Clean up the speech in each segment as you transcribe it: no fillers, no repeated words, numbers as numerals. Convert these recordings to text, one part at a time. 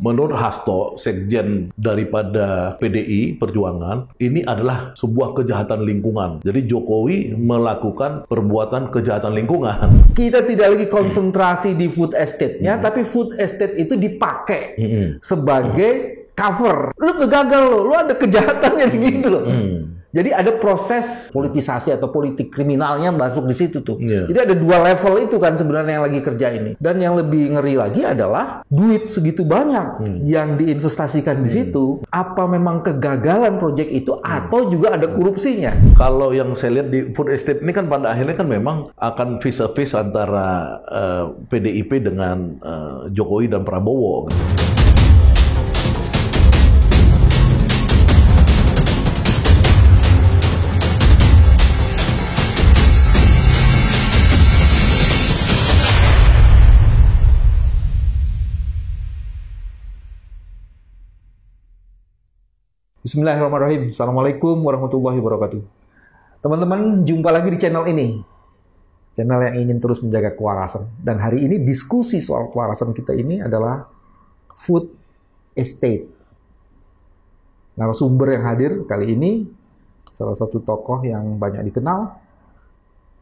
Menurut Hasto, sekjen daripada PDI Perjuangan, ini adalah sebuah kejahatan lingkungan. Jadi Jokowi melakukan perbuatan kejahatan lingkungan. Kita tidak lagi konsentrasi di food estate-nya, tapi food estate itu dipakai sebagai cover. Lu gagal lu ada kejahatannya gitu loh. Jadi ada proses politisasi atau politik kriminalnya masuk di situ tuh. Jadi ada dua level itu kan sebenarnya yang lagi kerja ini. Dan yang lebih ngeri lagi adalah duit segitu banyak yang diinvestasikan di situ. Apa memang kegagalan proyek itu atau juga ada korupsinya? Kalau yang saya lihat di food estate ini kan pada akhirnya kan memang akan vis-a-vis antara PDIP dengan Jokowi dan Prabowo. Bismillahirrahmanirrahim. Assalamualaikum warahmatullahi wabarakatuh. Teman-teman, jumpa lagi di channel ini. Channel yang ingin terus menjaga kewarasan. Dan hari ini diskusi soal kewarasan kita ini adalah food estate. Narasumber yang hadir kali ini salah satu tokoh yang banyak dikenal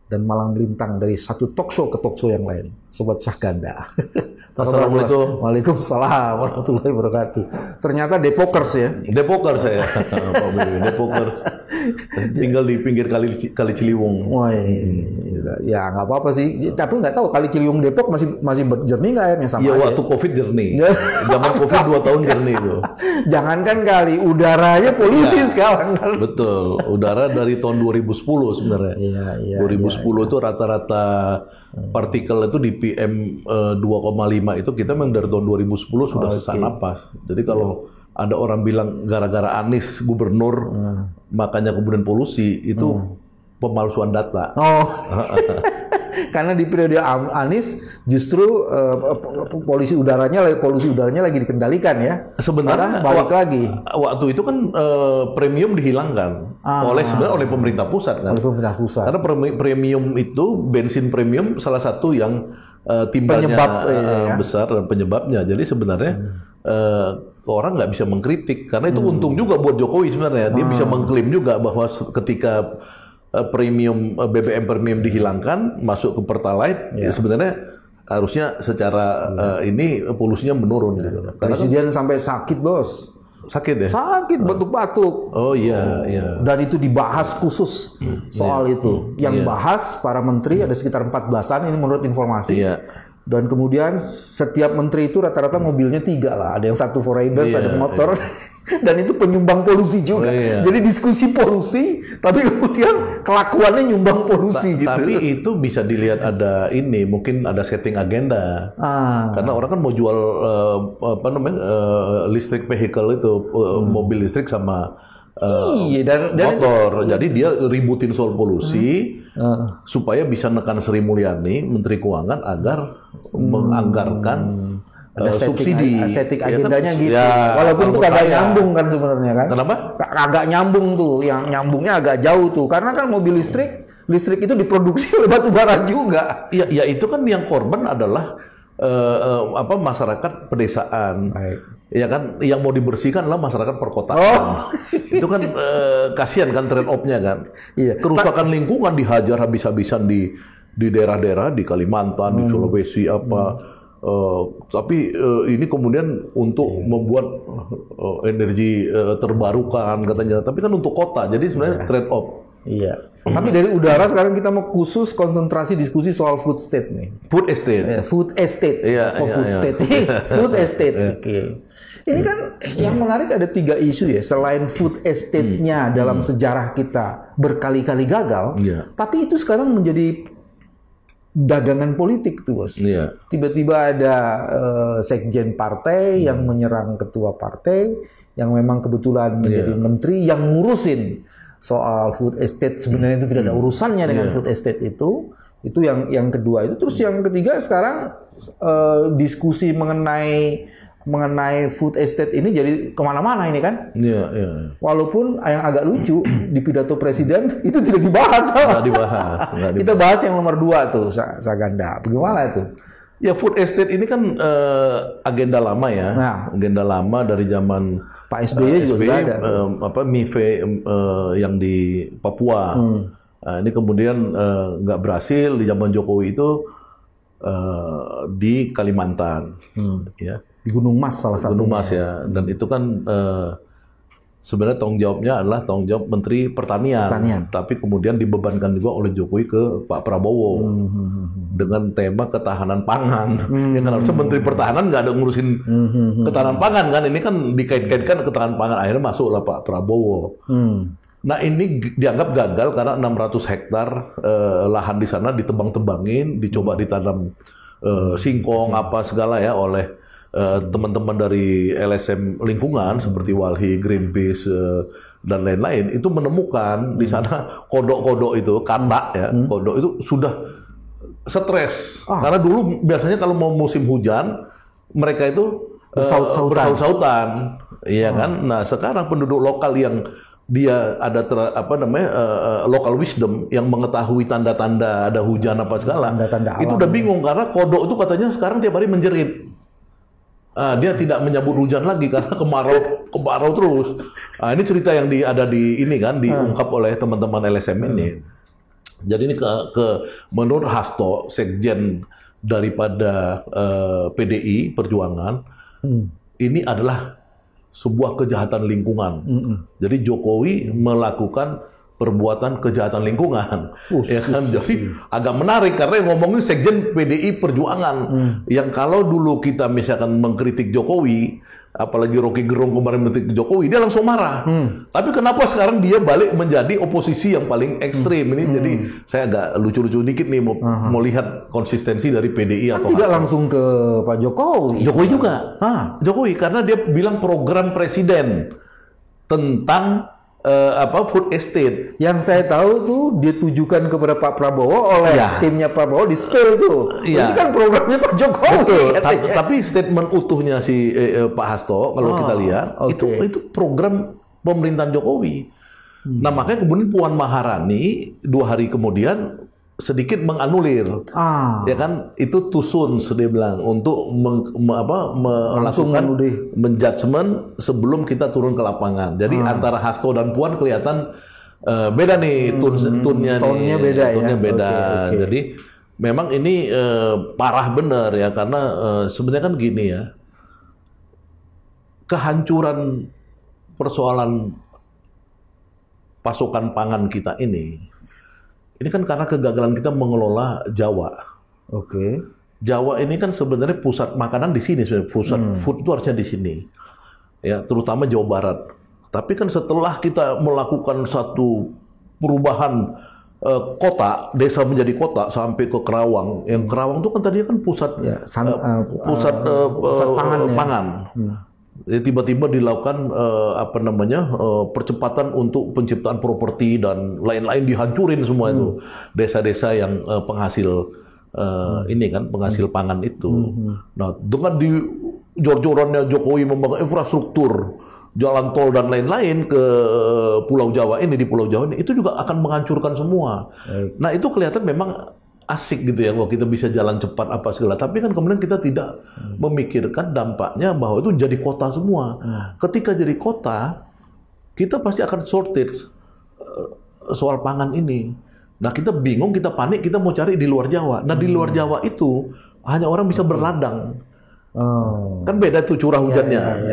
dan malang melintang dari satu talkshow ke talkshow yang lain. Sobat Syahganda. Assalamualaikum. Waalaikumsalam warahmatullahi wabarakatuh. Ternyata Depokers ya. Depokers saya. Depokers. Tinggal di pinggir kali Ciliwung. Wah, ya nggak apa-apa sih. Tapi nggak tahu kali Ciliwung Depok masih jernih nggak airnya sama. Iya, waktu Covid jernih. Zaman Covid 2 tahun jernih itu. Jangankan kali, udaranya polusi sekarang kan. Betul. Udara dari tahun 2010 sebenarnya. Iya. 2010 itu rata-rata partikel itu di PM 2,5 itu kita memang dari tahun 2010 sudah sesak napas. Jadi kalau ada orang bilang gara-gara Anies gubernur makanya kemudian polusi, itu pemalsuan data. Oh. Karena di periode Anies justru polusi udaranya lagi dikendalikan ya. Sebenarnya balik lagi. Waktu itu kan premium dihilangkan oleh pemerintah pusat kan. Oleh pemerintah pusat. Karena premium itu bensin premium salah satu yang timbanya besar dan penyebabnya. Jadi sebenarnya orang nggak bisa mengkritik karena itu untung juga buat Jokowi sebenarnya. Dia bisa mengklaim juga bahwa ketika premium BBM premium dihilangkan masuk ke Pertalite, sebenarnya harusnya secara ini polusinya menurun gitu. Presiden sampai sakit, Bos. Sakit ya? Sakit, batuk-batuk. Oh iya. Dan itu dibahas khusus soal itu. Yang bahas para menteri ada sekitar 14-an ini menurut informasi. Iya. Dan kemudian setiap menteri itu rata-rata mobilnya 3 lah. Ada yang 1 for riders, ada motor. Dan itu penyumbang polusi juga. Jadi diskusi polusi, tapi kemudian kelakuannya nyumbang polusi gitu. Tapi itu bisa dilihat ada ini, mungkin ada setting agenda. Karena orang kan mau jual listrik vehicle itu, mobil listrik sama dan motor. Jadi dia ributin soal polusi supaya bisa nekan Sri Mulyani, Menteri Keuangan, agar menganggarkan ada subsidi. Setting agendanya gitu. Walaupun itu kagak nyambung kan sebenarnya kan. Kenapa? Agak nyambung tuh. Yang nyambungnya agak jauh tuh. Karena kan mobil listrik itu diproduksi oleh batu bara juga. Ya itu kan yang korban adalah masyarakat pedesaan. Baik. Ya kan, yang mau dibersihkan adalah masyarakat perkotaan. Itu kan kasihan kan trade off-nya kan. Iya. Kerusakan lingkungan dihajar habis-habisan di daerah-daerah di Kalimantan, di Sulawesi tapi ini kemudian untuk membuat energi terbarukan katanya, tapi kan untuk kota, jadi sebenarnya trade off. Iya. Tapi dari udara sekarang kita mau khusus konsentrasi diskusi soal food estate nih. Food estate. Food estate. Food estate. Food estate. Oke. Ini kan yang menarik ada 3 isu ya. Selain food estate-nya dalam sejarah kita berkali-kali gagal, tapi itu sekarang menjadi dagangan politik tuh, Bos. Tiba-tiba ada sekjen partai yang menyerang ketua partai yang memang kebetulan menjadi menteri yang ngurusin soal food estate. Sebenarnya itu tidak ada urusannya dengan food estate itu yang kedua itu. Terus yang ketiga sekarang diskusi mengenai food estate ini jadi kemana-mana ini kan. Walaupun yang agak lucu di pidato presiden itu tidak dibahas. Nggak dibahas. Kita bahas yang nomor 2 tuh, Saganda. Bagaimana itu? Ya food estate ini kan agenda lama ya, agenda lama dari zaman Pak SBY juga sudah ada. MIFE yang di Papua. Nah, ini kemudian nggak berhasil di zaman Jokowi itu di Kalimantan, ya. Di Gunung Mas salah satu. Gunung Mas ya, dan itu kan sebenarnya tanggung jawabnya adalah tanggung jawab Menteri Pertanian. Tapi kemudian dibebankan juga oleh Jokowi ke Pak Prabowo dengan tema ketahanan pangan. Ya kan harusnya Menteri Pertahanan nggak ada ngurusin ketahanan pangan kan, ini kan dikait-kaitkan ketahanan pangan, akhirnya masuklah Pak Prabowo. Nah ini dianggap gagal karena 600 hektar lahan di sana ditebang-tebangin, dicoba ditanam singkong apa segala ya oleh teman-teman dari LSM lingkungan seperti Walhi, Greenpeace dan lain-lain, itu menemukan di sana kodok-kodok itu, katak ya, kodok itu sudah stres. Karena dulu biasanya kalau mau musim hujan mereka itu bersaut-sautan, iya kan? Nah sekarang penduduk lokal yang dia ada local wisdom yang mengetahui tanda-tanda ada hujan apa segala, itu udah bingung karena kodok itu katanya sekarang tiap hari menjerit. Dia tidak menyambut hujan lagi karena kemarau terus. Ini cerita yang ada di ini kan diungkap oleh teman-teman LSM ini. Jadi ini menurut Hasto, sekjen daripada PDI Perjuangan, ini adalah sebuah kejahatan lingkungan. Jadi Jokowi melakukan perbuatan kejahatan lingkungan. Ya kan? Jadi agak menarik karena yang ngomongin sekjen PDI Perjuangan. Yang kalau dulu kita misalkan mengkritik Jokowi, apalagi Rocky Gerung kemarin mengkritik Jokowi, dia langsung marah. Tapi kenapa sekarang dia balik menjadi oposisi yang paling ekstrim? Ini jadi saya agak lucu-lucu dikit nih mau lihat konsistensi dari PDI kan atau tidak langsung ke Pak Jokowi. Jokowi juga. Jokowi karena dia bilang program presiden tentang food estate. Yang saya tahu tuh ditujukan kepada Pak Prabowo oleh timnya Pak Prabowo di spill tuh. Ini kan programnya Pak Jokowi. Tapi statement utuhnya si Pak Hasto kalau kita lihat itu program pemerintahan Jokowi. Nah makanya kemudian Puan Maharani 2 hari kemudian sedikit menganulir, ya kan itu tusun dia bilang untuk melakukan menjudgment sebelum kita turun ke lapangan. Jadi antara Hasto dan Puan kelihatan beda nih tonnya beda. Okay. Jadi memang ini parah bener ya karena sebenarnya kan gini ya, kehancuran persoalan pasokan pangan kita ini kan karena kegagalan kita mengelola Jawa. Jawa ini kan sebenarnya pusat makanan di sini, pusat food itu harusnya di sini. Ya, terutama Jawa Barat. Tapi kan setelah kita melakukan satu perubahan kota, desa menjadi kota sampai ke Kerawang. Yang Kerawang itu kan tadinya kan pusat pangan. Tiba-tiba dilakukan percepatan untuk penciptaan properti dan lain-lain, dihancurin semua itu desa-desa yang penghasil penghasil pangan itu. Nah dengan jor-jorannya Jokowi membangun infrastruktur jalan tol dan lain-lain ke Pulau Jawa ini, di Pulau Jawa ini, itu juga akan menghancurkan semua. Nah itu kelihatan memang asik gitu ya, kita bisa jalan cepat apa segala. Tapi kan kemudian kita tidak memikirkan dampaknya bahwa itu jadi kota semua. Ketika jadi kota, kita pasti akan shortage soal pangan ini. Nah kita bingung, kita panik, kita mau cari di luar Jawa. Nah di luar Jawa itu hanya orang bisa berladang. Kan beda tuh curah hujannya,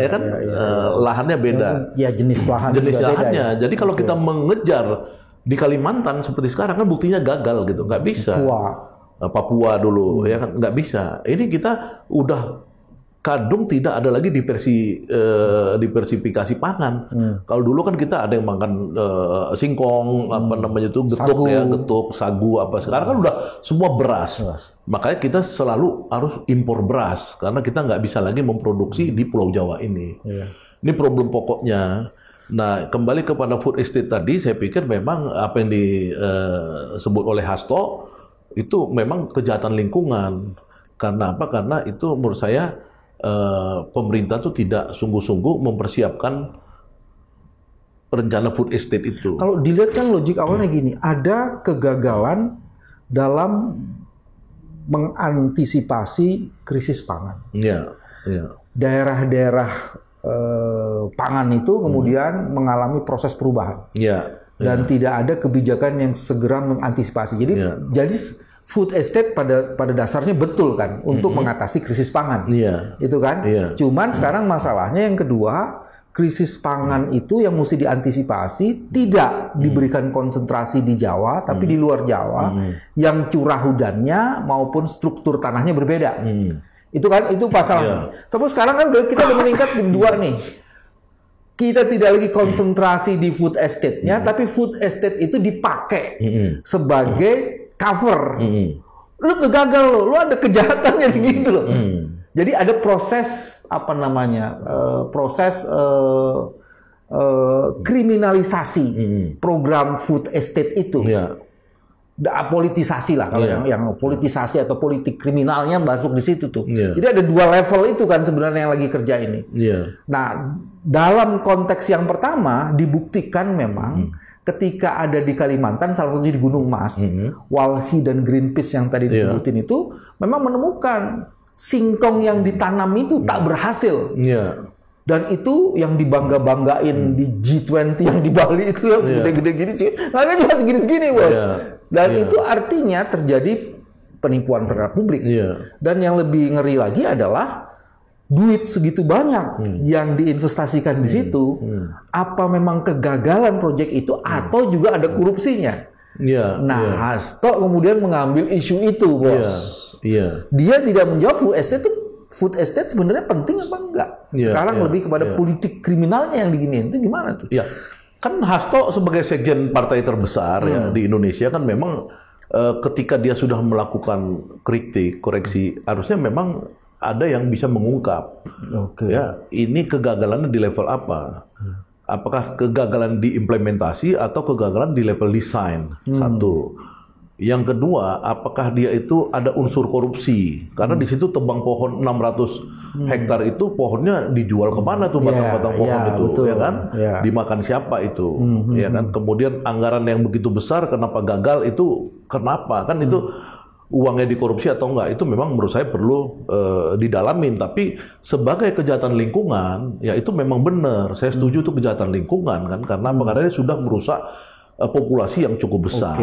lahannya beda. Ya jenis lahannya. Beda, ya. Jadi kalau kita mengejar di Kalimantan seperti sekarang kan buktinya gagal gitu, nggak bisa. Papua dulu ya kan nggak bisa. Ini kita udah kadung tidak ada lagi diversifikasi pangan. Kalau dulu kan kita ada yang makan singkong, getuk, sagu apa. Sekarang kan udah semua beras. Makanya kita selalu harus impor beras karena kita nggak bisa lagi memproduksi di Pulau Jawa ini. Ini problem pokoknya. Nah, kembali kepada food estate tadi, saya pikir memang apa yang disebut oleh Hasto itu memang kejahatan lingkungan. Karena apa? Karena itu menurut saya pemerintah tuh tidak sungguh-sungguh mempersiapkan rencana food estate itu. Kalau dilihat kan logik awalnya gini, ada kegagalan dalam mengantisipasi krisis pangan. Iya, iya. Daerah-daerah pangan itu kemudian mengalami proses perubahan. Iya. Dan tidak ada kebijakan yang segera mengantisipasi. Jadi food estate pada dasarnya betul kan untuk mengatasi krisis pangan. Iya. Itu kan? Iya. Cuman sekarang masalahnya yang kedua, krisis pangan itu yang mesti diantisipasi tidak diberikan konsentrasi di Jawa, tapi di luar Jawa yang curah hujannya maupun struktur tanahnya berbeda. Itu kan, itu pasalnya. Tapi sekarang kan kita udah meningkat di dua nih. Kita tidak lagi konsentrasi di food estate-nya, tapi food estate itu dipakai sebagai cover. Lu gagal lu ada kejahatannya gitu loh. Jadi ada proses apa namanya? Proses kriminalisasi program food estate itu. Politisasi lah kalau yang politisasi atau politik kriminalnya masuk di situ tuh. Jadi ada dua level itu kan sebenarnya yang lagi kerja ini. Nah, dalam konteks yang pertama dibuktikan memang ketika ada di Kalimantan, salah satunya di Gunung Mas, Walhi dan Greenpeace yang tadi disebutin itu memang menemukan singkong yang ditanam itu tak berhasil. Dan itu yang dibangga-banggain di G20 yang di Bali itu yang segede-gede gini sih. Nggak cuma segini-segini, Bos. Dan itu artinya terjadi penipuan terhadap publik. Dan yang lebih ngeri lagi adalah duit segitu banyak yang diinvestasikan di situ. Apa memang kegagalan proyek itu atau juga ada korupsinya? Hasto kemudian mengambil isu itu, Bos. Dia tidak menjawab food estate sebenarnya penting apa enggak? Sekarang lebih kepada politik kriminalnya yang diginiin. Itu gimana tuh? Kan Hasto sebagai sekjen partai terbesar ya di Indonesia kan memang ketika dia sudah melakukan kritik, koreksi, harusnya memang ada yang bisa mengungkap. Ya, ini kegagalannya di level apa? Apakah kegagalan di implementasi atau kegagalan di level desain? Satu. Yang kedua, apakah dia itu ada unsur korupsi? Karena di situ tebang pohon 600 hektar itu pohonnya dijual kemana tuh batang-batang pohon itu, betul. Ya kan? Dimakan siapa itu? Ya kan? Kemudian anggaran yang begitu besar kenapa gagal itu kenapa? Kan itu uangnya dikorupsi atau enggak? Itu memang menurut saya perlu didalamin. Tapi sebagai kejahatan lingkungan, ya itu memang benar. Saya setuju itu kejahatan lingkungan kan, karena karena dia sudah merusak populasi yang cukup besar.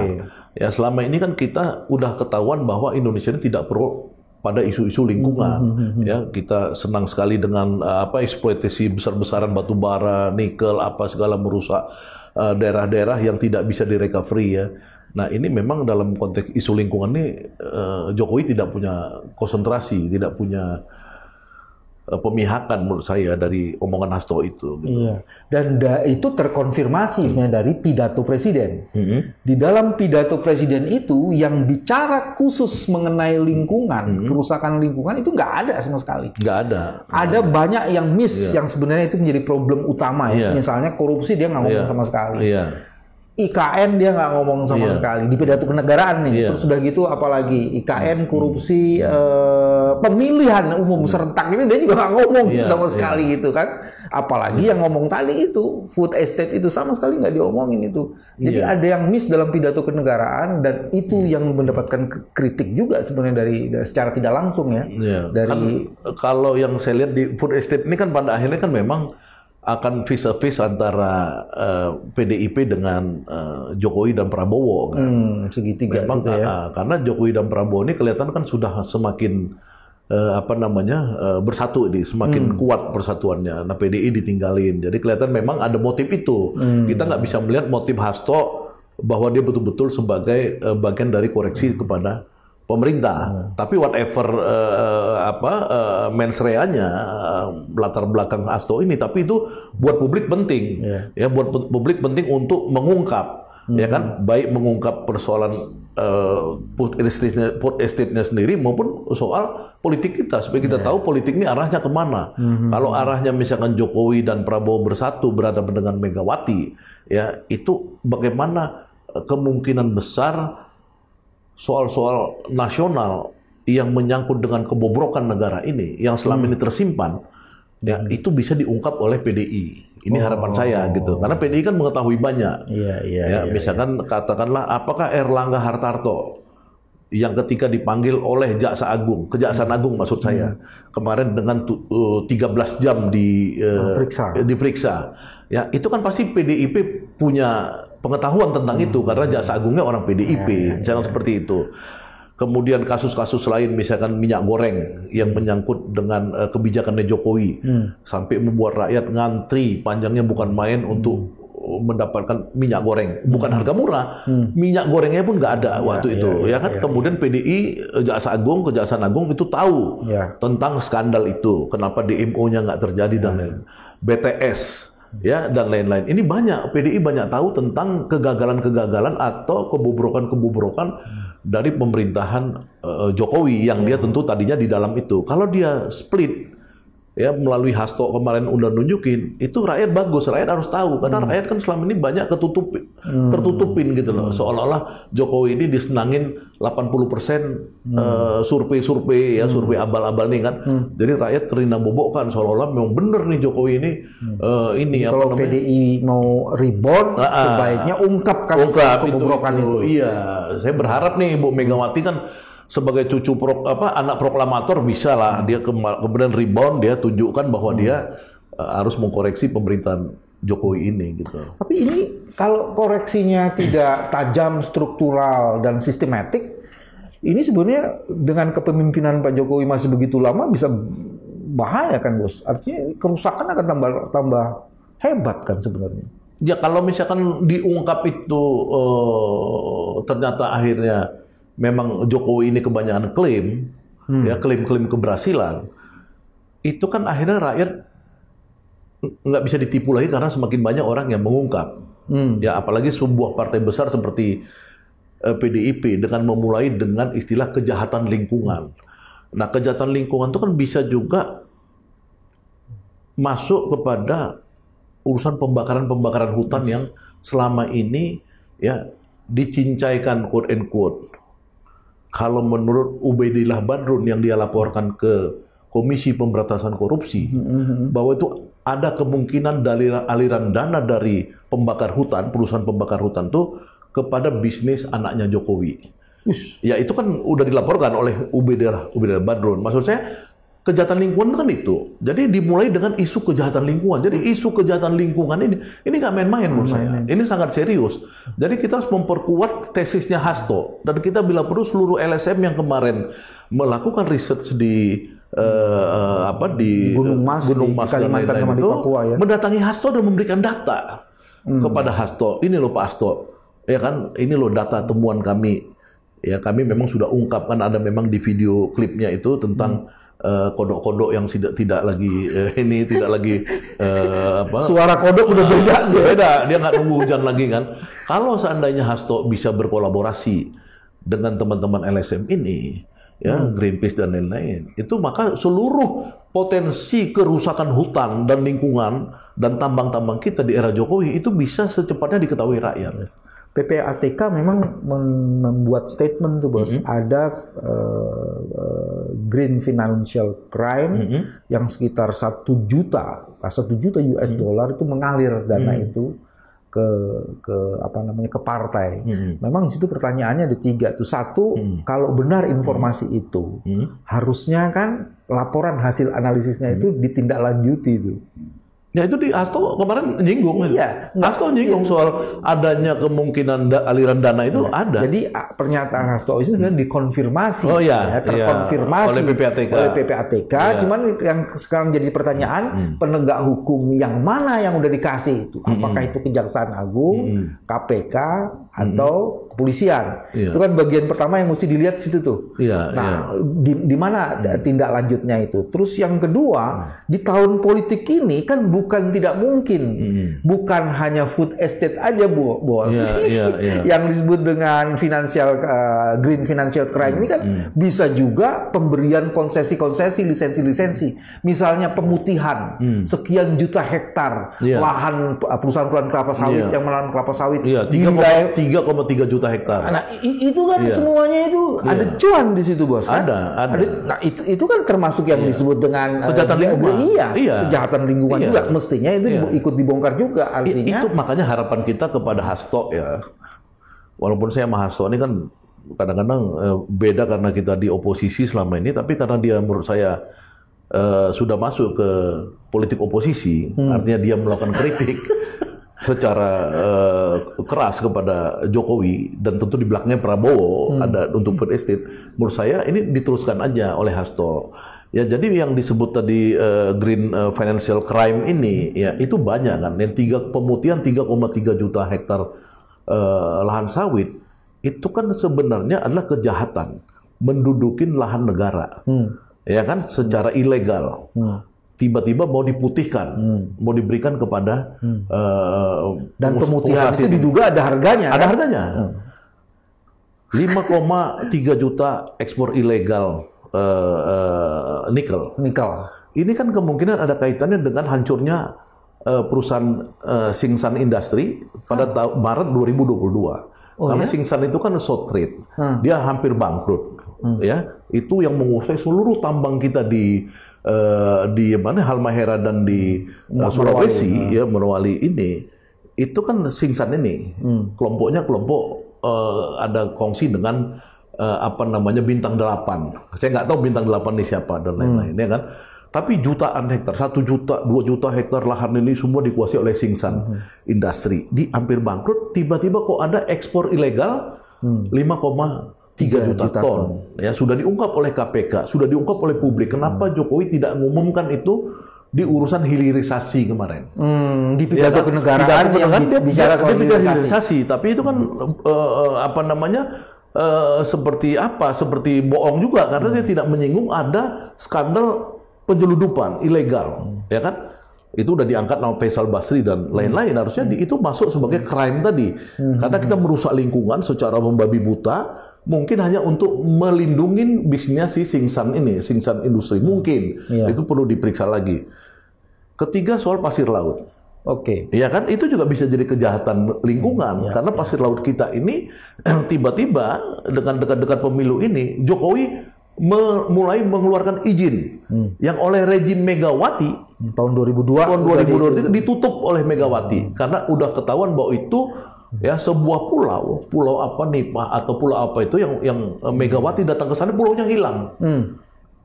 Ya selama ini kan kita udah ketahuan bahwa Indonesia ini tidak pro pada isu-isu lingkungan. Ya kita senang sekali dengan eksploitasi besar-besaran batu bara, nikel, apa segala merusak daerah-daerah yang tidak bisa direcovery ya. Nah ini memang dalam konteks isu lingkungan ini Jokowi tidak punya konsentrasi, tidak punya pemihakan menurut saya dari omongan Hasto itu. Gitu. Dan itu terkonfirmasi sebenarnya dari pidato presiden. Di dalam pidato presiden itu yang bicara khusus mengenai lingkungan, kerusakan lingkungan itu nggak ada sama sekali. Nggak ada. Ada banyak yang miss yang sebenarnya itu menjadi problem utama ya. Misalnya korupsi dia nggak ngomong sama sekali. IKN dia nggak ngomong sama sekali di pidato kenegaraan nih. Terus sudah gitu apalagi IKN, korupsi, pemilihan umum serentak ini dia juga nggak ngomong sama sekali gitu kan. Apalagi yang ngomong tadi itu food estate itu sama sekali nggak diomongin itu. Jadi ada yang miss dalam pidato kenegaraan dan itu yang mendapatkan kritik juga sebenarnya dari secara tidak langsung ya. Dari kan, kalau yang saya lihat di food estate ini kan pada akhirnya kan memang akan vis-a-vis antara PDIP dengan Jokowi dan Prabowo kan. Segitiga memang ya. Karena Jokowi dan Prabowo ini kelihatan kan sudah semakin bersatu ini, semakin kuat persatuannya. Nah PDI ditinggalin. Jadi kelihatan memang ada motif itu. Kita nggak bisa melihat motif Hasto bahwa dia betul-betul sebagai bagian dari koreksi kepada pemerintah, tapi whatever mens rea-nya, latar belakang Hasto ini, tapi itu buat publik penting, ya buat publik penting untuk mengungkap, ya kan, baik mengungkap persoalan food estate-nya sendiri maupun soal politik kita, supaya kita tahu politik ini arahnya kemana. Kalau arahnya misalkan Jokowi dan Prabowo bersatu berhadapan dengan Megawati, ya itu bagaimana kemungkinan besar soal-soal nasional yang menyangkut dengan kebobrokan negara ini yang selama ini tersimpan, ya itu bisa diungkap oleh PDI. Ini harapan saya gitu, karena PDI kan mengetahui banyak. Misalkan katakanlah apakah Erlangga Hartarto yang ketika dipanggil oleh Jaksa Agung, Kejaksaan Agung maksud saya, kemarin dengan 13 jam diperiksa. Ya, itu kan pasti PDIP punya pengetahuan tentang itu karena Jaksa Agungnya orang PDIP, jangan seperti itu. Kemudian kasus-kasus lain misalkan minyak goreng yang menyangkut dengan kebijakannya Jokowi sampai membuat rakyat ngantri panjangnya bukan main untuk mendapatkan minyak goreng, bukan harga murah, minyak gorengnya pun nggak ada waktu itu, ya kan. Kemudian PDI, Jaksa Agung, Kejaksaan Agung itu tahu tentang skandal itu, kenapa DMO-nya nggak terjadi dan lain, BTS, ya dan lain-lain. Ini banyak PDI banyak tahu tentang kegagalan-kegagalan atau kebobrokan-kebobrokan dari pemerintahan Jokowi yang dia tentu tadinya di dalam itu. Kalau dia split ya melalui Hasto kemarin udah nunjukin, itu rakyat bagus, rakyat harus tahu karena rakyat kan selama ini banyak tertutupin gitu loh, seolah-olah Jokowi ini disenangin 80% survei ya, survei abal-abal nih kan, jadi rakyat terina bobokkan seolah-olah memang bener nih Jokowi ini ini kalau PDI mau reborn sebaiknya ungkap kasus kebobrokan itu. Iya, saya berharap nih Bu Megawati kan sebagai cucu anak proklamator bisa lah dia kemudian rebound, dia tunjukkan bahwa dia harus mengkoreksi pemerintahan Jokowi ini gitu. Tapi ini kalau koreksinya tidak tajam, struktural dan sistematik, ini sebenarnya dengan kepemimpinan Pak Jokowi masih begitu lama bisa bahaya kan Bos. Artinya kerusakan akan tambah hebat kan sebenarnya. Ya kalau misalkan diungkap itu ternyata akhirnya memang Jokowi ini kebanyakan klaim, ya klaim-klaim keberhasilan, itu kan akhirnya rakyat nggak bisa ditipu lagi karena semakin banyak orang yang mengungkap. Ya apalagi sebuah partai besar seperti PDIP dengan memulai dengan istilah kejahatan lingkungan. Nah kejahatan lingkungan itu kan bisa juga masuk kepada urusan pembakaran hutan yang selama ini ya dicincaikan quote and quote. Kalau menurut Ubaidillah Badrun yang dia laporkan ke Komisi Pemberantasan Korupsi, bahwa itu ada kemungkinan dari aliran dana dari pembakar hutan, perusahaan pembakar hutan itu kepada bisnis anaknya Jokowi. Ya itu kan udah dilaporkan oleh Ubaidillah Badrun. Maksud saya kejahatan lingkungan kan itu. Jadi dimulai dengan isu kejahatan lingkungan. Jadi isu kejahatan lingkungan ini nggak main-main menurut saya. Ini sangat serius. Jadi kita harus memperkuat tesisnya Hasto. Dan kita bila perlu seluruh LSM yang kemarin melakukan research di Gunung Mas di Kalimantan sama di Papua ya. Mendatangi Hasto dan memberikan data kepada Hasto. Ini loh Pak Hasto. Ya kan, ini loh data temuan kami. Ya kami memang sudah ungkapkan ada memang di video klipnya itu tentang kodok-kodok yang tidak lagi suara kodok udah beda, dia nggak nunggu hujan lagi kan. Kalau seandainya Hasto bisa berkolaborasi dengan teman-teman LSM ini ya Greenpeace dan lain-lain, itu maka seluruh potensi kerusakan hutan dan lingkungan dan tambang-tambang kita di era Jokowi itu bisa secepatnya diketahui rakyat. PPATK memang membuat statement tuh Bos, ada green financial crime yang sekitar 1 juta US dollar itu mengalir dana itu ke partai. Memang di situ pertanyaannya ada 3 tuh. 1, kalau benar informasi itu, harusnya kan laporan hasil analisisnya itu ditindaklanjuti itu. Ya itu di Hasto kemarin nyinggung. Iya. Hasto nyinggung soal adanya kemungkinan aliran dana itu ada. Jadi pernyataan Hasto itu sebenarnya dikonfirmasi. oleh terkonfirmasi PPATK. Cuman yang sekarang jadi pertanyaan, penegak hukum yang mana yang udah dikasih itu? Apakah itu Kejaksaan Agung, KPK, atau kepolisian? Itu kan bagian pertama yang mesti dilihat situ tuh. Di mana tindak lanjutnya itu? Terus yang kedua, di tahun politik ini kan bukan tidak mungkin, bukan hanya food estate aja Bos. Yang disebut dengan green financial crime ini kan bisa juga pemberian konsesi-konsesi, lisensi-lisensi. Misalnya pemutihan sekian juta hektar lahan perusahaan kelapa sawit yang menanam kelapa sawit. 3,3 juta hektar. Nah, itu kan semuanya itu ada cuan di situ Bos. Kan? Ada. Nah, itu kan termasuk yang disebut dengan kejahatan lingkungan. Kejahatan lingkungan juga. Mestinya itu ikut dibongkar juga, artinya. Itu makanya harapan kita kepada Hasto ya. Walaupun saya sama Hasto ini kan kadang-kadang beda karena kita di oposisi selama ini, tapi karena dia menurut saya sudah masuk ke politik oposisi, artinya dia melakukan kritik secara keras kepada Jokowi dan tentu di belakangnya Prabowo ada untuk food estate. Menurut saya ini diteruskan aja oleh Hasto. Ya, jadi yang disebut tadi green financial crime ini, ya itu banyak kan. Yang pemutihan 3,3 juta hektar lahan sawit itu kan sebenarnya adalah kejahatan mendudukin lahan negara, ya kan, secara ilegal. Tiba-tiba mau diputihkan, mau diberikan kepada dan pemutihan itu diduga ada harganya. Ada harganya. 5,3 juta ekspor ilegal nikel. Ini kan kemungkinan ada kaitannya dengan hancurnya perusahaan Tsingshan Industry pada Maret 2022. Karena ya? Tsingshan itu kan short trade, dia hampir bangkrut. Ya, itu yang menguasai seluruh tambang kita di mana Halmahera dan di Sulawesi, ya Morowali ini. Itu kan Tsingshan ini, kelompoknya ada kongsi dengan Bintang 8. Saya nggak tahu Bintang 8 ini siapa dan lain-lain, ya kan. Tapi jutaan hektar, 1 juta, 2 juta hektar lahan ini semua dikuasai oleh Tsingshan Industry. Di hampir bangkrut, tiba-tiba kok ada ekspor ilegal 5,3 juta ton. Ya, sudah diungkap oleh KPK, sudah diungkap oleh publik. Kenapa Jokowi tidak mengumumkan itu di urusan hilirisasi kemarin? Di pidato kenegaraan dia bicara soal hilirisasi. Tapi itu kan seperti bohong juga karena dia tidak menyinggung ada skandal penyeludupan ilegal, ya kan? Itu udah diangkat nama Faisal Basri dan lain-lain. Harusnya itu masuk sebagai crime tadi. Karena kita merusak lingkungan secara membabi buta, mungkin hanya untuk melindungi bisnisnya si Tsingshan ini, Tsingshan Industry. Mungkin itu perlu diperiksa lagi. Ketiga, soal pasir laut. Ya kan, itu juga bisa jadi kejahatan lingkungan karena pasir laut kita ini tiba-tiba dengan dekat-dekat pemilu ini Jokowi mulai mengeluarkan izin yang oleh rejim Megawati tahun 2002 ditutup oleh Megawati karena udah ketahuan bahwa itu ya sebuah pulau apa Nipah atau pulau apa itu yang Megawati datang ke sana pulaunya hilang.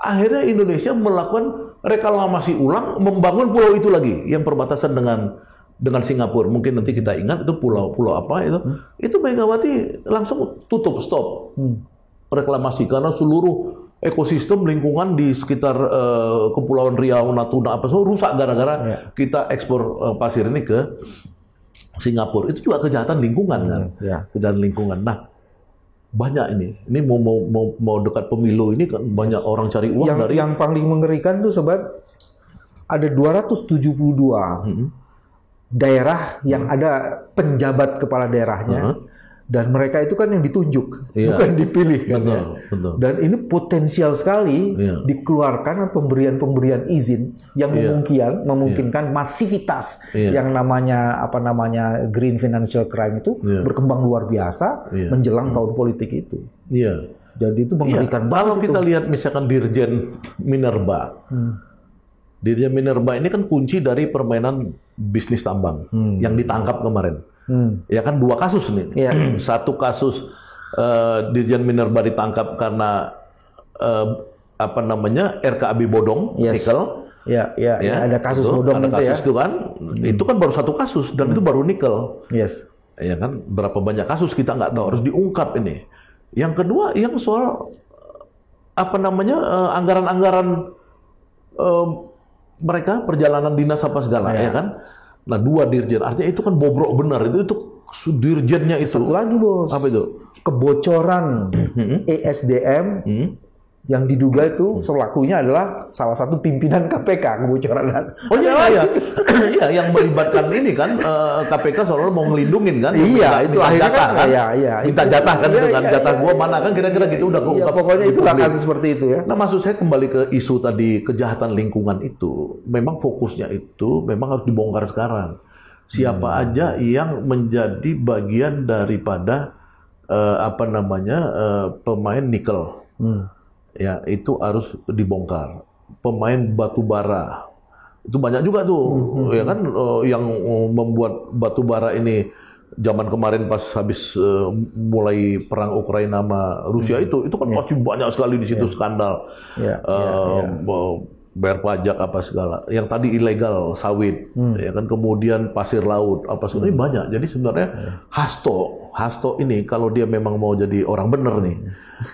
Akhirnya Indonesia melakukan reklamasi ulang, membangun pulau itu lagi yang perbatasan dengan Singapura. Mungkin nanti kita ingat itu pulau apa itu. Itu Megawati langsung tutup, stop reklamasi karena seluruh ekosistem lingkungan di sekitar Kepulauan Riau, Natuna apa semua rusak gara-gara kita ekspor pasir ini ke Singapura. Itu juga kejahatan lingkungan kan. Kejahatan lingkungan. Nah, banyak ini mau dekat pemilu ini kan banyak orang cari uang yang paling mengerikan tuh sobat, ada 272 daerah yang ada penjabat kepala daerahnya dan mereka itu kan yang ditunjuk bukan dipilih kan. Betul. Dan ini potensial sekali dikeluarkan pemberian izin yang memungkinkan masivitas yang namanya green financial crime itu berkembang luar biasa menjelang tahun politik itu. Jadi itu mengerikan banget. Kalau kita lihat misalkan Dirjen Minerba. Dirjen Minerba ini kan kunci dari permainan bisnis tambang yang ditangkap kemarin. Ya kan 2 kasus nih. Satu kasus Dirjen Minerba ditangkap karena RKAB bodong nikel. Ada kasus bodong ada kasus itu kan. Itu kan baru 1 kasus dan itu baru nikel. Ya kan berapa banyak kasus kita nggak tahu, harus diungkap ini. Yang kedua yang soal anggaran-anggaran mereka perjalanan dinas apa segala ya kan. Nah 2 dirjen, artinya itu kan bobrok benar, itu dirjennya itu. Satu lagi bos, apa itu? Kebocoran ESDM yang diduga itu selakunya adalah salah satu pimpinan KPK, kebocoran. Iya, yang melibatkan ini kan KPK selalu mau ngelindungin kan. Itu akhirnya jatah, kan. Minta jatah kan itu kan, jatah gua mana kan kira-kira gitu udah keungkap. Pokoknya itulah kasus seperti itu ya. Nah, maksud saya kembali ke isu tadi kejahatan lingkungan itu, memang fokusnya itu memang harus dibongkar sekarang. Siapa aja yang menjadi bagian daripada pemain nikel. Ya, itu harus dibongkar. Pemain batu bara. Itu banyak juga tuh, ya kan yang membuat batu bara ini zaman kemarin pas habis mulai perang Ukraina sama Rusia itu kan pasti banyak sekali di situ skandal. Bayar pajak apa segala. Yang tadi ilegal sawit, ya kan, kemudian pasir laut apa segala ini banyak. Jadi sebenarnya Hasto ini kalau dia memang mau jadi orang bener nih,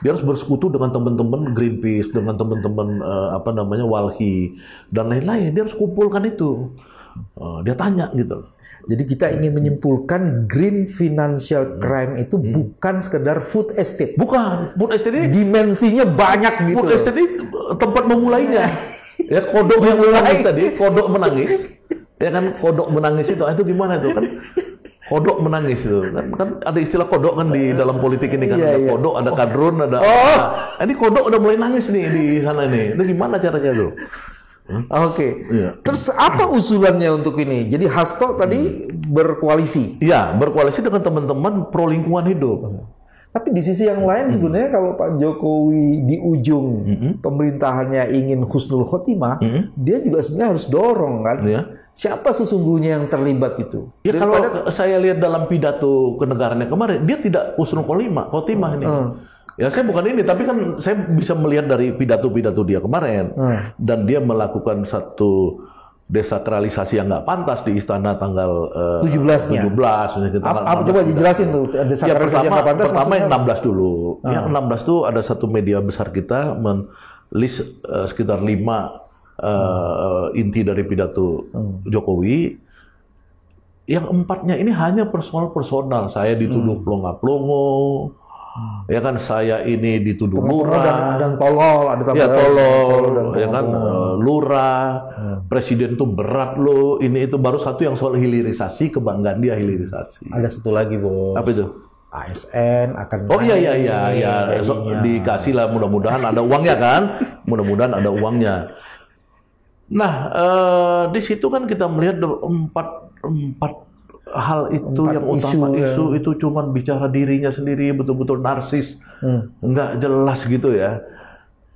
dia harus bersekutu dengan teman-teman Greenpeace, dengan teman-teman Walhi dan lain-lain. Dia harus kumpulkan itu. Dia tanya gitu. Jadi kita ingin menyimpulkan green financial crime itu bukan sekedar food estate. Bukan. Food estate ini dimensinya banyak gitu. Food estate ini tempat memulainya. Ya, kodok yang menangis tadi, kodok menangis. Ya kan, kodok menangis itu gimana itu kan? Kodok menangis itu kan ada istilah kodok kan di dalam politik ini kan, ada kodok, ada kadrun, ada. Ini kodok udah mulai nangis nih di sana nih. Itu gimana caranya tuh? Oke. Terus apa usulannya untuk ini? Jadi Hasto tadi berkoalisi. Iya, berkoalisi dengan teman-teman pro lingkungan hidup. Tapi di sisi yang lain sebenarnya kalau Pak Jokowi di ujung pemerintahannya ingin husnul khotimah, dia juga sebenarnya harus dorong kan. Siapa sesungguhnya yang terlibat itu? Ya kalau saya lihat dalam pidato kenegarannya kemarin, dia tidak husnul khotimah ini. Ya saya bukan ini, tapi kan saya bisa melihat dari pidato-pidato dia kemarin. Dan dia melakukan satu desakralisasi yang nggak pantas di istana tanggal 17-nya. 17. Apa coba dijelasin tuh desakralisasi yang nggak pantas? Pertama yang 16 dulu. Yang 16 tuh ada satu media besar kita men-list sekitar 5 inti dari pidato Jokowi. Yang 4-nya ini hanya personal. Saya dituduh plonga-plongo. Ya kan, saya ini dituduh lurah dan tolol, ada ya tolol, ya kan, lurah, presiden tuh berat loh, ini itu baru satu yang soal hilirisasi, kebanggaan dia hilirisasi. Ada satu lagi, Bos. Apa itu? ASN akan dikasih lah, mudah-mudahan ada uangnya kan, mudah-mudahan ada uangnya. Nah, di situ kan kita melihat empat hal itu yang utama, isu itu cuman bicara dirinya sendiri, betul-betul narsis, nggak jelas gitu ya.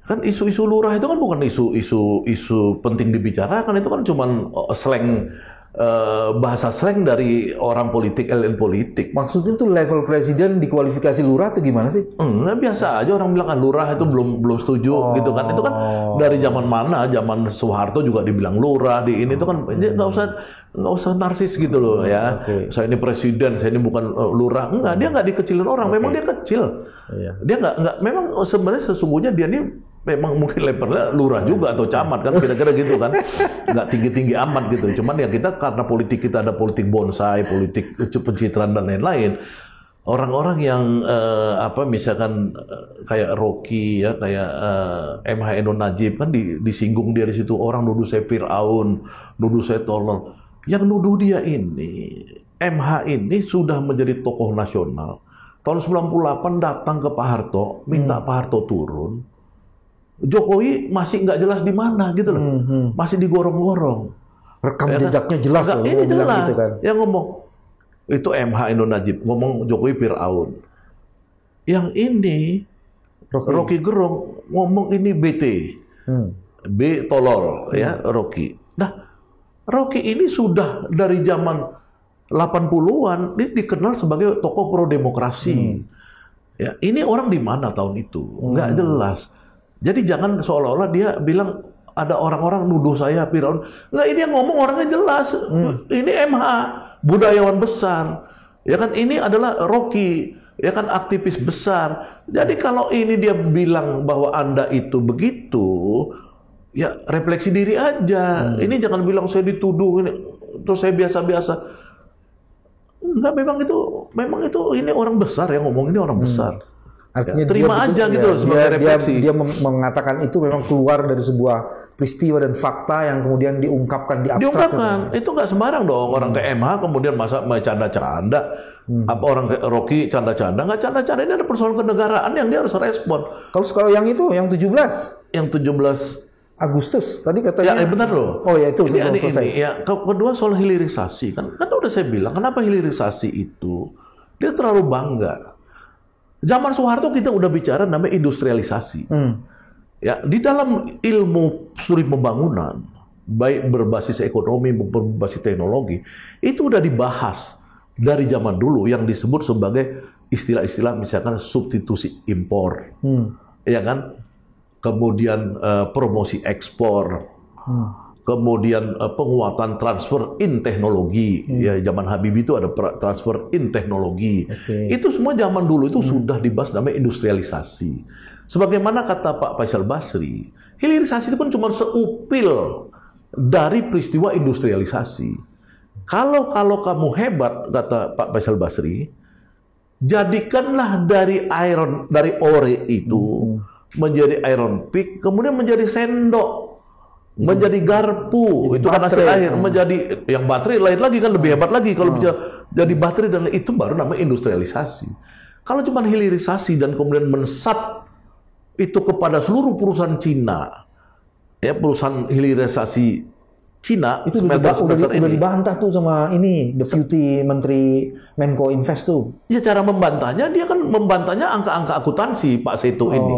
Kan isu-isu lurah itu kan bukan isu penting dibicarakan, itu kan cuman slang, bahasa slang dari orang politik, elit politik. Maksudnya tuh level presiden dikualifikasi lurah atau gimana sih? Enggak, biasa aja orang bilang kan lurah itu belum setuju gitu kan. Itu kan dari zaman mana? Zaman Soeharto juga dibilang lurah, di ini itu kan nggak usah narsis gitu loh ya. Saya ini presiden, saya ini bukan lurah. Enggak, dia nggak dikecilin orang. Memang dia kecil. Dia nggak. Memang sebenarnya sesungguhnya dia ini memang mungkin levelnya lurah juga atau camat kan, kira-kira gitu kan. Nggak tinggi-tinggi amat gitu. Cuman ya kita karena politik kita ada politik bonsai, politik pencitraan dan lain-lain. Orang-orang yang misalkan kayak Rocky ya, kayak MH Endo Najib kan disinggung dia di situ, orang nuduh saya Fir'aun, nuduh saya tolol. Yang nuduh dia ini, MH ini sudah menjadi tokoh nasional. Tahun 98 datang ke Pak Harto, minta Pak Harto turun. Jokowi masih nggak jelas di mana gitu loh, masih digorong-gorong. Rekam jejaknya jelas loh. Ini jelas gitu kan. Yang ngomong itu MH Endo Najib, ngomong Jokowi Fir'aun. Yang ini Rocky Gerung ngomong ini BT, B tolol ya Rocky. Nah, Rocky ini sudah dari zaman 80-an ini dikenal sebagai tokoh pro demokrasi. Ya, ini orang di mana tahun itu? Nggak jelas. Jadi jangan seolah-olah dia bilang ada orang-orang nuduh saya Fir'aun. Nggak, ini yang ngomong orangnya jelas. Ini MH, budayawan besar. Ya kan, ini adalah Rocky, ya kan, aktivis besar. Jadi kalau ini dia bilang bahwa Anda itu begitu, ya refleksi diri aja. Ini jangan bilang saya dituduh ini, terus saya biasa-biasa. Enggak, memang itu ini orang besar yang ngomong, ini orang besar. Artinya ya, terima aja gitu loh sebagai refleksi. Dia mengatakan itu memang keluar dari sebuah peristiwa dan fakta yang kemudian diungkapkan di abstrak. Diungkapkan, itu nggak sembarang dong. Orang ke MH kemudian masa canda-canda. Apa orang ke Rocky canda-canda? Nggak canda-canda, ini ada persoalan kenegaraan yang dia harus respon. Kalau yang itu, yang 17? Yang 17 Agustus tadi katanya. Ya, benar loh. Oh ya, itu ini ya, kedua soal hilirisasi kan udah saya bilang, kenapa hilirisasi itu dia terlalu bangga. Zaman Soeharto kita udah bicara namanya industrialisasi. Ya, di dalam ilmu studi pembangunan, baik berbasis ekonomi maupun berbasis teknologi, itu udah dibahas dari zaman dulu yang disebut sebagai istilah-istilah misalkan substitusi impor, ya kan? Kemudian promosi ekspor, kemudian penguatan transfer in teknologi. Ya, zaman Habibie itu ada transfer in teknologi. Itu semua zaman dulu itu sudah dibahas namanya industrialisasi. Sebagaimana kata Pak Faisal Basri, hilirisasi itu kan cuma seupil dari peristiwa industrialisasi. Kalau kamu hebat, kata Pak Faisal Basri, jadikanlah dari ore itu menjadi iron pick, kemudian menjadi sendok, menjadi garpu, itu kan hasil akhir, menjadi yang baterai lain lagi kan lebih hebat lagi kalau bisa jadi baterai, dan itu baru namanya industrialisasi. Kalau cuma hilirisasi dan kemudian mensat itu kepada seluruh perusahaan Cina, ya perusahaan hilirisasi Cina itu udah dibantah tuh sama ini Deputy Menteri Menko Invest tuh. Ya, cara membantahnya, dia kan membantahnya angka-angka akuntansi Pak Seto ini.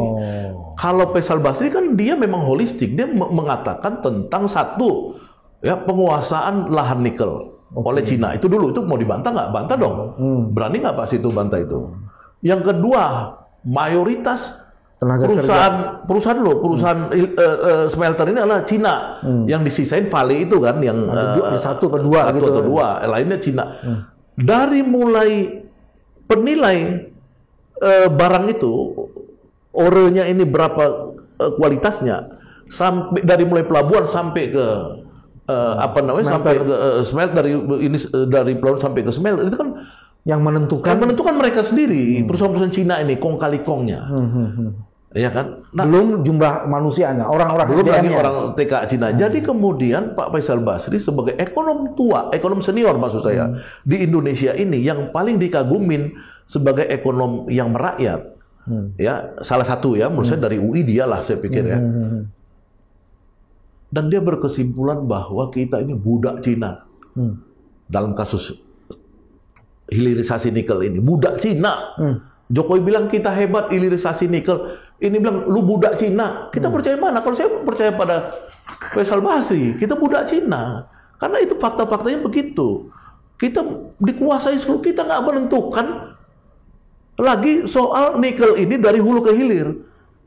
Kalau Faisal Basri kan dia memang holistik, dia mengatakan tentang satu, ya penguasaan lahan nikel oleh Cina. Itu dulu, itu mau dibantah nggak? Bantah dong. Berani nggak Pak Seto bantah itu? Yang kedua, mayoritas perusahaan smelter ini adalah Cina, yang disisain Vale itu kan, yang satu atau dua, lainnya Cina. Dari mulai penilai barang itu, orenya ini berapa kualitasnya, sampai dari mulai pelabuhan sampai ke sampai ke smelter, dari pelabuhan sampai ke smelter, itu kan yang menentukan mereka sendiri, perusahaan-perusahaan Cina ini, kong kali kongnya. Ya kan? Nah, belum jumlah manusianya, orang-orang belum lagi orang TK Cina. Jadi kemudian Pak Faisal Basri sebagai ekonom tua, ekonom senior maksud saya, di Indonesia ini yang paling dikagumin sebagai ekonom yang merakyat. Ya, salah satu ya, menurut saya dari UI dialah saya pikir ya. Dan dia berkesimpulan bahwa kita ini budak Cina. Dalam kasus hilirisasi nikel ini, budak Cina. Jokowi bilang kita hebat hilirisasi nikel. Ini bilang lu budak Cina. Kita percaya mana? Kalau saya percaya pada Faisal Basri, kita budak Cina. Karena itu fakta-faktanya begitu. Kita dikuasai seluruh, kita nggak menentukan lagi soal nikel ini dari hulu ke hilir.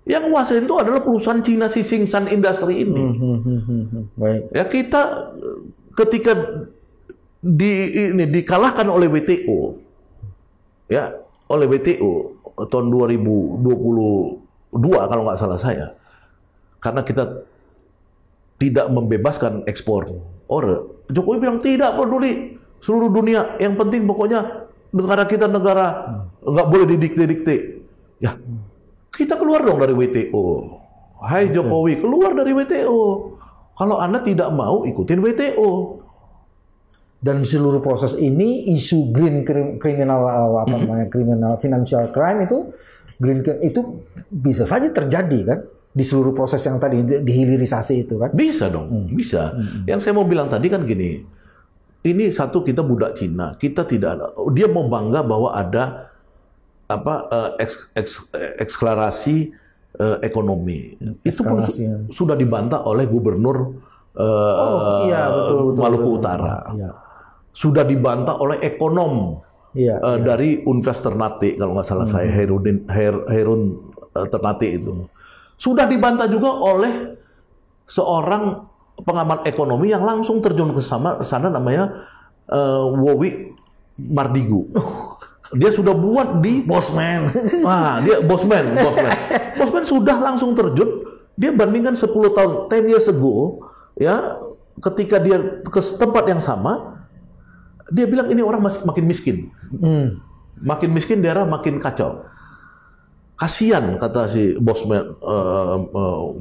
Yang nguasain itu adalah perusahaan Cina si Tsingshan Industry ini. Baik. Ya, kita ketika dikalahkan oleh WTO, ya, oleh WTO tahun 2022 kalau nggak salah saya, karena kita tidak membebaskan ekspor ore. Jokowi bilang tidak peduli seluruh dunia, yang penting pokoknya negara kita nggak boleh didikte-dikte. Ya, kita keluar dong dari WTO. Hai Jokowi, keluar dari WTO. Kalau Anda tidak mau ikutin WTO. Dan di seluruh proses ini isu green criminal criminal financial crime itu bisa saja terjadi kan di seluruh proses yang tadi dihilirisasi itu kan. Bisa dong, bisa. Yang saya mau bilang tadi kan gini. Ini satu, kita budak Cina, kita tidak ada. Dia mau bangga bahwa ada eksklarasi ekonomi. Itu pun sudah dibantah oleh Gubernur betul, Maluku Utara. Ya. Sudah dibantah oleh ekonom dari Universitas Ternate, kalau nggak salah saya, Herun Ternate itu. Sudah dibantah juga oleh seorang pengamat ekonomi yang langsung terjun ke sana namanya Wowi Mardigu. Dia sudah buat di Bosman. Dia Bosman sudah langsung terjun. Dia bandingkan 10 tahun, 10 years ago, ya, ketika dia ke tempat yang sama, dia bilang ini orang masih makin miskin. Makin miskin, daerah makin kacau. Kasihan, kata si Bosman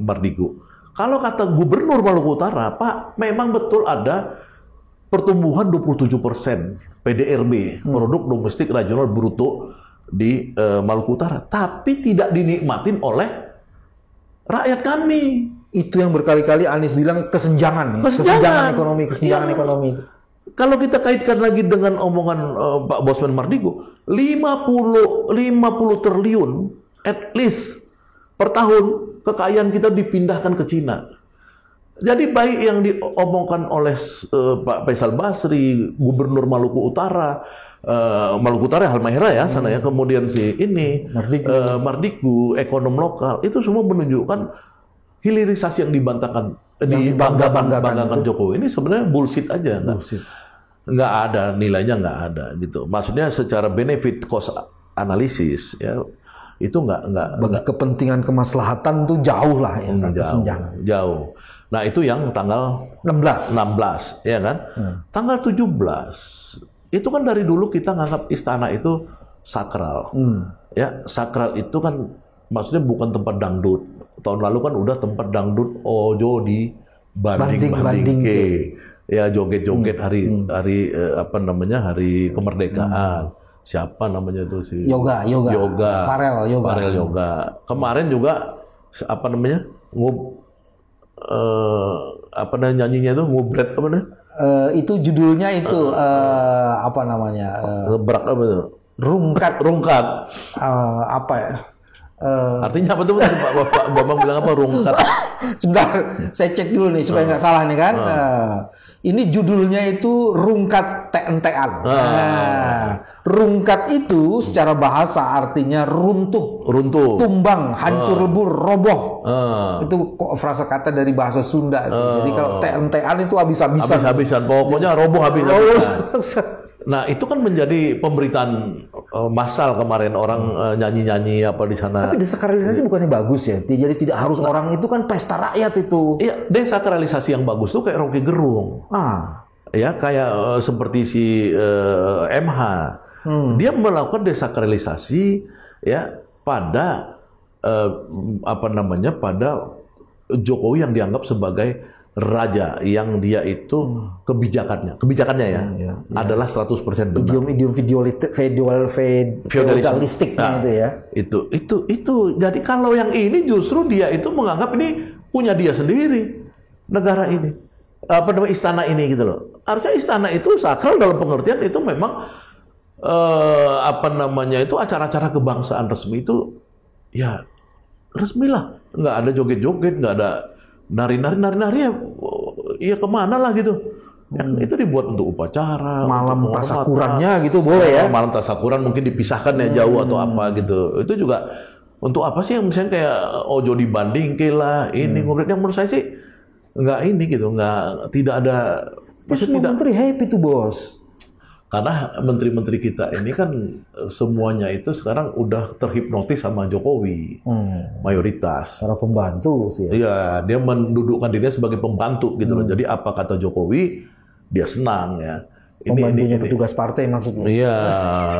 Mardigu. Kalau kata Gubernur Maluku Utara, Pak, memang betul ada pertumbuhan 27% PDRB, produk domestik regional bruto di Maluku Utara, tapi tidak dinikmatin oleh rakyat kami. Itu yang berkali-kali Anies bilang kesenjangan ekonomi. Kalau kita kaitkan lagi dengan omongan Pak Bosman Mardigu, 50 triliun at least per tahun kekayaan kita dipindahkan ke Cina. Jadi baik yang diomongkan oleh Pak Faisal Basri, Gubernur Maluku Utara, Maluku Utara, Halmahera ya sana ya, kemudian si ini Mardigu, ekonom lokal, itu semua menunjukkan hilirisasi yang dibanggakan Jokowi ini sebenarnya bullshit aja, nggak ada nilainya, nggak ada gitu. Maksudnya secara benefit cost analisis ya itu nggak bagi kepentingan kemaslahatan tuh jauh lah ya, jauh. Nah itu yang tanggal 16 ya kan. Tanggal 17 itu kan dari dulu kita nganggap istana itu sakral. Ya, sakral itu kan maksudnya bukan tempat dangdut. Tahun lalu kan udah tempat dangdut ojo di banding ke. Ya joget-joget hari apa namanya, hari kemerdekaan. Siapa namanya itu si Yoga. Farel Yoga. Kemarin juga apa namanya? Apa namanya nyanyinya itu ngubret apa namanya? Itu judulnya itu apa namanya? Ngebrak apa itu? Rungkat. Apa ya? Artinya apa tuh Pak Bambang bilang apa rungkat? Sebentar, saya cek dulu nih supaya nggak salah nih kan. Ini judulnya itu rungkat TNT-an. Rungkat itu secara bahasa artinya runtuh, tumbang, hancur lebur, roboh. Itu kok frasa kata dari bahasa Sunda. Jadi kalau TNT-an itu habis-habisan. Pokoknya roboh habis-habisan. Nah itu kan menjadi pemberitaan massal kemarin, orang nyanyi-nyanyi apa di sana. Tapi desakralisasi bukannya bagus ya? Jadi tidak harus orang itu kan pesta rakyat itu. Iya, desakralisasi yang bagus tuh kayak Rocky Gerung. Ya kayak seperti si MH. Dia melakukan desakralisasi ya pada apa namanya, pada Jokowi yang dianggap sebagai raja, yang dia itu kebijakannya ya. Adalah 100% benar. Idiom feudalistik itu ya. Itu jadi kalau yang ini justru dia itu menganggap ini punya dia sendiri, negara ini, apa namanya, istana ini gitu loh. Harusnya istana itu sakral dalam pengertian itu memang apa namanya itu acara-acara kebangsaan resmi itu ya resmi lah, nggak ada joget-joget, nggak ada nari-nari ya kemana lah gitu. Ya, itu dibuat untuk upacara, malam tasakurannya gitu boleh ya. Malam tasakuran mungkin dipisahkan ya jauh atau apa gitu. Itu juga untuk apa sih, yang misalnya kayak ojo dibanding lah ini ngomongnya, yang menurut saya sih nggak ini gitu, tidak ada. Semua menteri happy tuh bos. Karena menteri-menteri kita ini kan semuanya itu sekarang udah terhipnotis sama Jokowi, mayoritas. Para pembantu sih. Iya, dia mendudukkan dirinya sebagai pembantu gitu loh. Jadi apa kata Jokowi, dia senang ya. Pembantunya petugas partai maksudnya. Iya,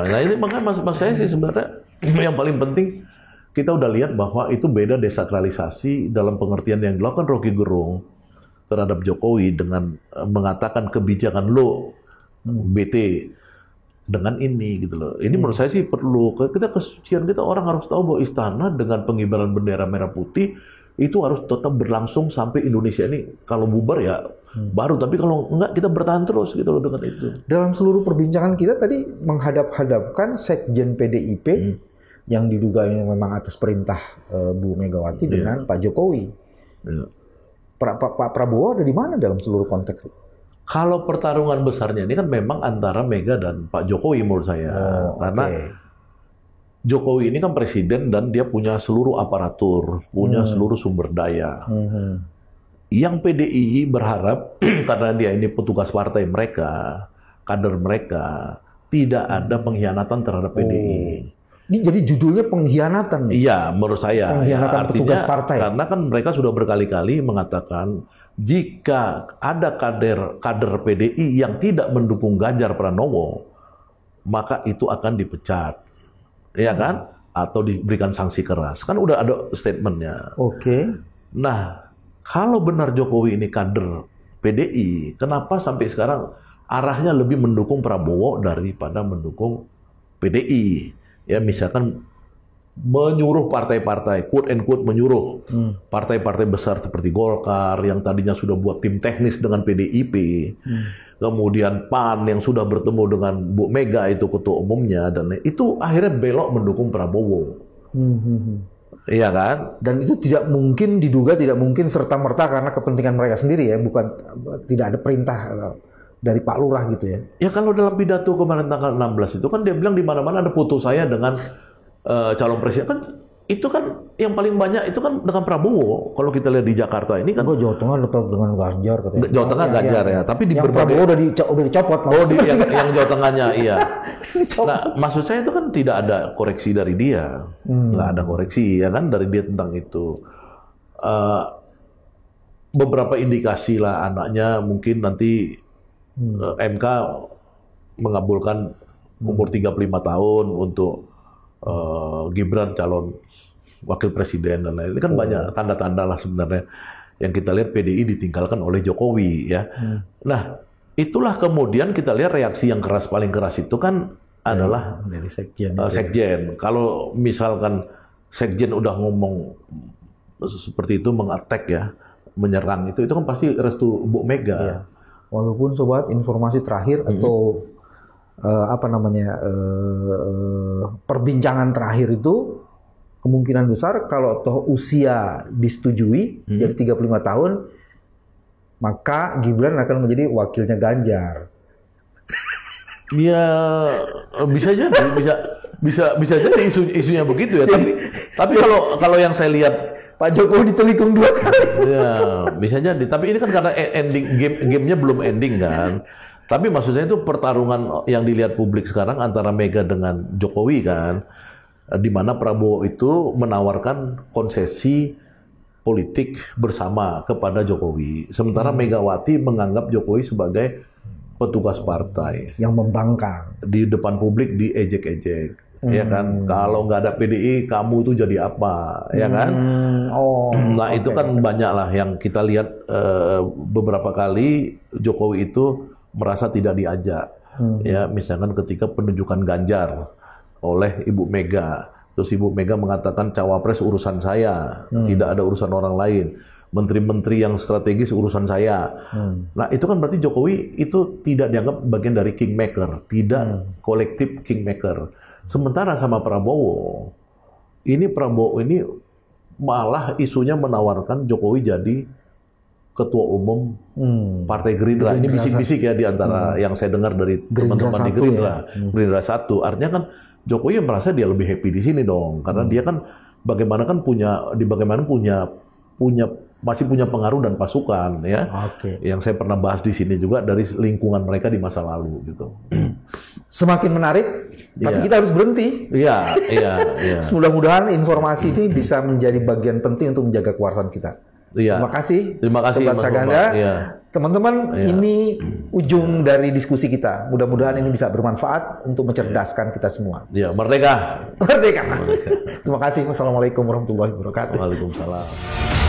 nah ini makanya maksud saya sih sebenarnya yang paling penting kita udah lihat bahwa itu beda desakralisasi dalam pengertian yang dilakukan Rocky Gerung terhadap Jokowi dengan mengatakan kebijakan lo BT dengan ini gitu loh. Ini menurut saya sih perlu kita kesucian kita, orang harus tahu bahwa istana dengan pengibaran bendera merah putih itu harus tetap berlangsung sampai Indonesia ini kalau bubar ya baru, tapi kalau enggak kita bertahan terus gitu loh dengan itu. Dalam seluruh perbincangan kita tadi menghadap-hadapkan Sekjen PDIP yang diduga ini memang atas perintah Bu Megawati dengan Pak Jokowi. Pak Prabowo ada di mana dalam seluruh konteks itu? Kalau pertarungan besarnya ini kan memang antara Mega dan Pak Jokowi menurut saya. Karena Jokowi ini kan presiden dan dia punya seluruh aparatur, punya seluruh sumber daya. Yang PDI berharap karena dia ini petugas partai mereka, kader mereka, tidak ada pengkhianatan terhadap PDI. Ini jadi judulnya pengkhianatan. Iya, menurut saya. Pengkhianatan ya, petugas partai. Karena kan mereka sudah berkali-kali mengatakan jika ada kader PDI yang tidak mendukung Ganjar Pranowo, maka itu akan dipecat, ya kan? Atau diberikan sanksi keras. Kan udah ada statementnya. Nah, kalau benar Jokowi ini kader PDI, kenapa sampai sekarang arahnya lebih mendukung Prabowo daripada mendukung PDI? Ya, misalkan menyuruh partai-partai, quote and quote menyuruh partai-partai besar seperti Golkar yang tadinya sudah buat tim teknis dengan PDIP, kemudian PAN yang sudah bertemu dengan Bu Mega itu ketua umumnya, dan itu akhirnya belok mendukung Prabowo. Iya kan? Dan itu diduga tidak mungkin serta-merta karena kepentingan mereka sendiri ya, bukan tidak ada perintah dari Pak Lurah gitu ya. Ya kalau dalam pidato kemarin tanggal 16 itu kan dia bilang di mana-mana ada foto saya dengan calon presiden. Kan itu kan yang paling banyak itu kan dengan Prabowo. Kalau kita lihat di Jakarta ini kan. Enggak, Jawa Tengah tetap dengan Ganjar katanya. Jawa Tengah Ganjar ya. Tapi di yang berbagai... Prabowo udah dicopot. yang Jawa Tengahnya iya. Nah, maksud saya itu kan tidak ada koreksi dari dia. Nggak ada koreksi ya kan dari dia tentang itu. Beberapa indikasi lah anaknya mungkin nanti MK mengabulkan umur 35 tahun untuk Gibran calon wakil presiden dan lain-lain. Ini kan banyak tanda-tanda lah sebenarnya yang kita lihat PDI ditinggalkan oleh Jokowi ya. Nah, itulah kemudian kita lihat reaksi yang keras, paling keras itu kan adalah dari sekjen. Sekjen. Kalau misalkan sekjen udah ngomong seperti itu, mengattack ya, menyerang itu kan pasti restu Bu Mega. Iya. Walaupun sobat informasi terakhir atau perbincangan terakhir itu kemungkinan besar kalau toh usia disetujui jadi 35 tahun, maka Gibran akan menjadi wakilnya Ganjar. Ya bisa jadi, bisa jadi isunya begitu ya. Tapi kalau yang saya lihat Pak Jokowi ditelikung 2 kali. Ya bisa jadi. Tapi ini kan karena ending gamenya belum ending kan. Tapi maksudnya itu pertarungan yang dilihat publik sekarang antara Mega dengan Jokowi kan. Di mana Prabowo itu menawarkan konsesi politik bersama kepada Jokowi. Sementara Megawati menganggap Jokowi sebagai petugas partai. Yang membangkang. Di depan publik diejek-ejek. Ya kan, kalau nggak ada PDI kamu itu jadi apa, ya kan? Nah itu kan banyak lah yang kita lihat beberapa kali Jokowi itu merasa tidak diajak. Ya misalkan ketika penunjukan Ganjar oleh Ibu Mega, terus Ibu Mega mengatakan cawapres urusan saya, tidak ada urusan orang lain. Menteri-menteri yang strategis urusan saya. Nah itu kan berarti Jokowi itu tidak dianggap bagian dari kingmaker, tidak kolektif kingmaker. Sementara sama Prabowo ini malah isunya menawarkan Jokowi jadi ketua umum Partai Gerindra. Ini bisik-bisik ya di antara yang saya dengar dari teman-teman di Gerindra. Ya? Gerindra 1. Artinya kan Jokowi merasa dia lebih happy di sini dong, karena dia kan masih punya pengaruh dan pasukan ya. Yang saya pernah bahas di sini juga dari lingkungan mereka di masa lalu gitu. Semakin menarik, tapi kita harus berhenti. Iya. Mudah-mudahan informasi ini bisa menjadi bagian penting untuk menjaga kewarasan kita. Iya. Terima kasih Mas Saganda. Teman-teman, ini ujung dari diskusi kita. Mudah-mudahan ini bisa bermanfaat untuk mencerdaskan kita semua. Iya, merdeka. Merdeka. Terima kasih. Wassalamualaikum warahmatullahi wabarakatuh. Waalaikumsalam.